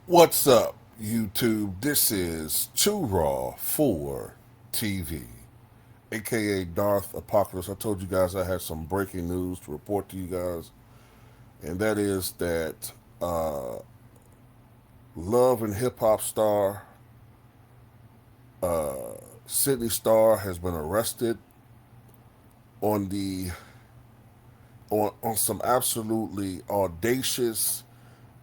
What's up, YouTube? This is Too Raw for TV, aka Darth Apocalypse. I told you guys I had some breaking news to report to you guys, and that is that uh, love and hip hop star Sidney Starr has been arrested on the on some absolutely audacious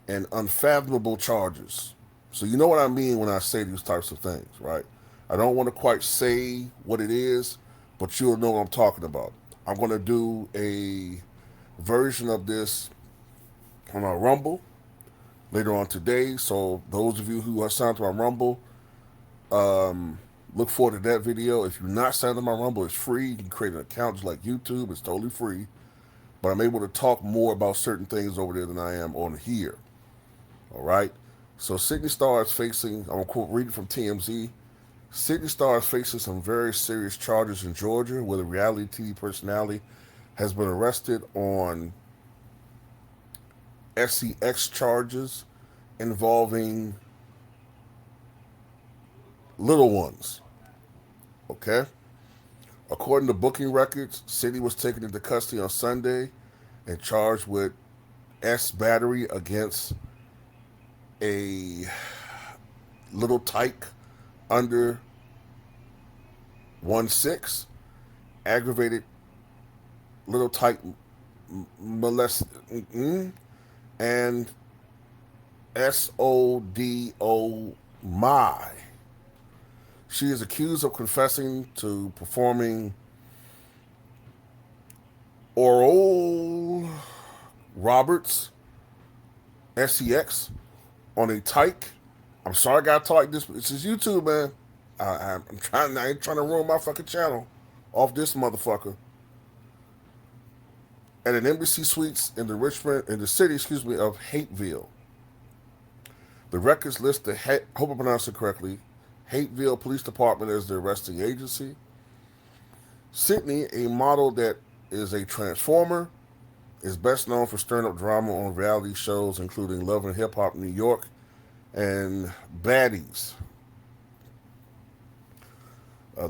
and unfathomable charges. So you know what I mean when I say these types of things, right? I don't want to quite say what it is, but you'll know what I'm talking about. I'm going to do a version of this on our Rumble later on today. So those of you who are signed to my Rumble, look forward to that video. If you're not signed to my Rumble, it's free. You can create an account just like YouTube. It's totally free. But I'm able to talk more about certain things over there than I am on here. All right. So Sidney Starr is facing, I'm going to quote reading from TMZ. Sidney Starr is facing some very serious charges in Georgia, where the reality TV personality has been arrested on SEX charges involving little ones. Okay? According to booking records, Sidney was taken into custody on Sunday and charged with battery against a little tyke under 1'6", aggravated little tyke molest, and SODO my. She is accused of confessing to performing oral Roberts SEX on a tyke. I'm sorry I gotta talk like this, but this is YouTube, man. I ain't trying to ruin my fucking channel off this motherfucker. At an embassy suites in the city, of Hateville. The records list the hope I pronounced it correctly, Hateville Police Department as the arresting agency. Sidney, a model that is a transformer, is best known for stirring up drama on reality shows including Love and Hip Hop New York and Baddies.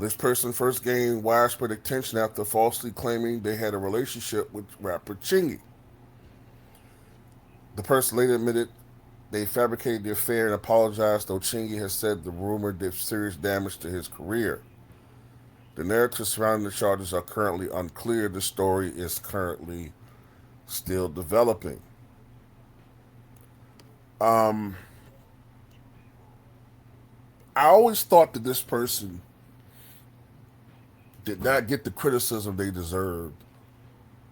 This person first gained widespread attention after falsely claiming they had a relationship with rapper Chingy. The person later admitted they fabricated the affair and apologized, though Chingy has said the rumor did serious damage to his career. The narrative surrounding the charges are currently unclear. The story is currently still developing. Um, I always thought that this person did not get the criticism they deserved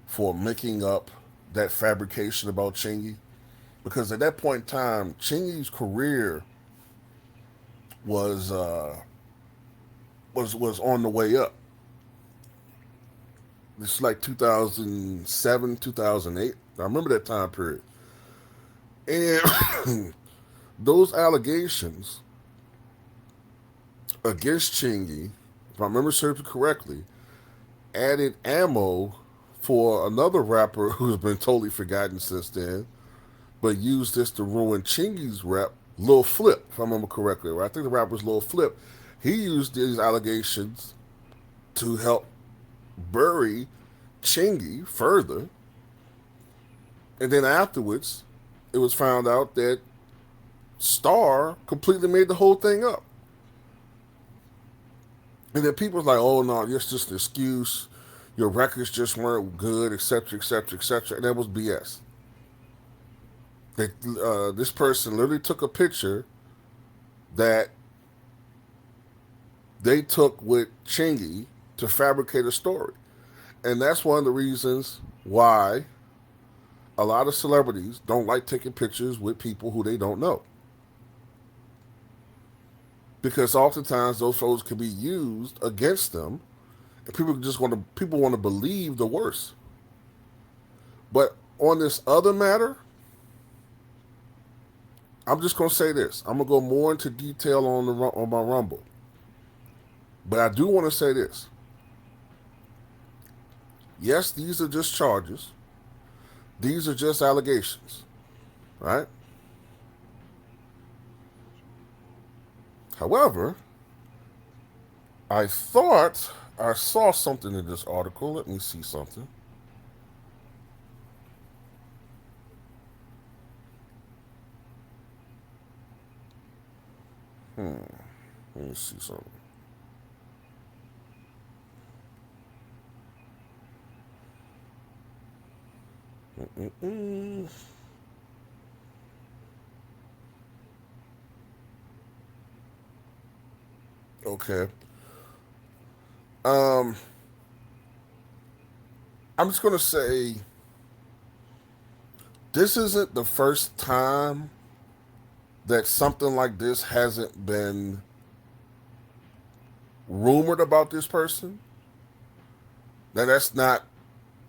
for making up that fabrication about Chingy, because at that point in time, Chingy's career was was on the way up. This is like 2007, 2008. I remember that time period, and those allegations against Chingy, if I remember served correctly, added ammo for another rapper who's been totally forgotten since then, but used this to ruin Chingy's rep, Lil Flip, if I remember correctly. Right? I think the rapper was Lil Flip. He used these allegations to help bury Chingy further, and then afterwards, it was found out that Starr completely made the whole thing up. And then people was like, "Oh no, it's just an excuse. Your records just weren't good, etc., etc., etc." And that was BS. This person literally took a picture that they took with Chingy to fabricate a story, and that's one of the reasons why a lot of celebrities don't like taking pictures with people who they don't know, because oftentimes those photos can be used against them, and people want to believe the worst. But on this other matter, I'm just gonna say this. I'm gonna go more into detail on my Rumble, but I do want to say this. Yes, these are just charges. These are just allegations, right? However, I thought I saw something in this article. Let me see something. Let me see something. Mm-mm. Okay. Um, I'm just gonna say this isn't the first time that something like this hasn't been rumored about this person. Now that's not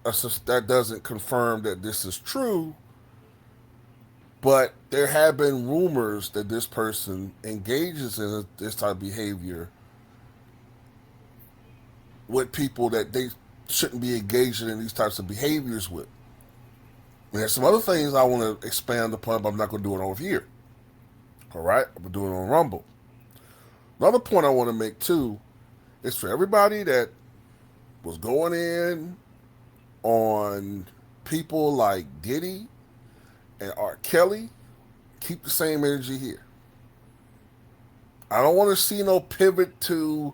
that doesn't confirm that this is true, but there have been rumors that this person engages in this type of behavior with people that they shouldn't be engaging in these types of behaviors with. And there's some other things I want to expand upon, but I'm not going to do it over here. All right, I'm going to do it on Rumble. Another point I want to make too is for everybody that was going in on people like Diddy and R. Kelly, keep the same energy here. I don't want to see no pivot to,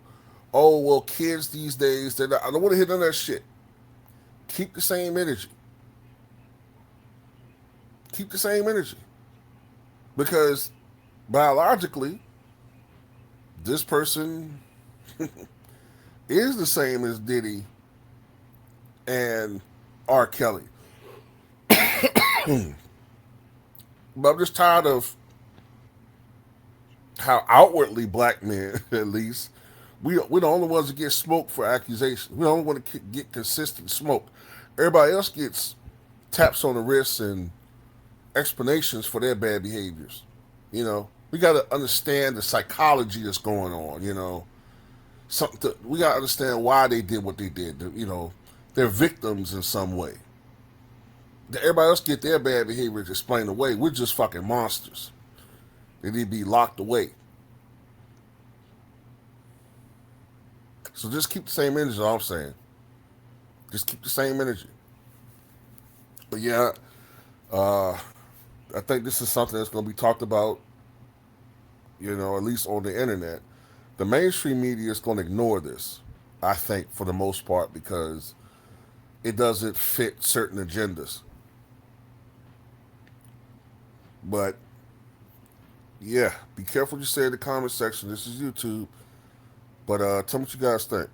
oh well, kids these days. I don't want to hear none of that shit. Keep the same energy. Keep the same energy because biologically, this person is the same as Diddy and R. Kelly. But I'm just tired of how outwardly black men, at least, we're the only ones that get smoked for accusations. We don't want to get consistent smoke. Everybody else gets taps on the wrists and explanations for their bad behaviors. We got to understand the psychology that's going on. We got to understand why they did what they did. They're victims in some way. Everybody else get their bad behaviors explained away. We're just fucking monsters. They need to be locked away. So just keep the same energy. All I'm saying. Just keep the same energy. But yeah, uh, I think this is something that's going to be talked about. At least on the internet. The mainstream media is going to ignore this. I think for the most part because it doesn't fit certain agendas. But yeah, be careful what you say in the comment section. This is YouTube. But tell me what you guys think.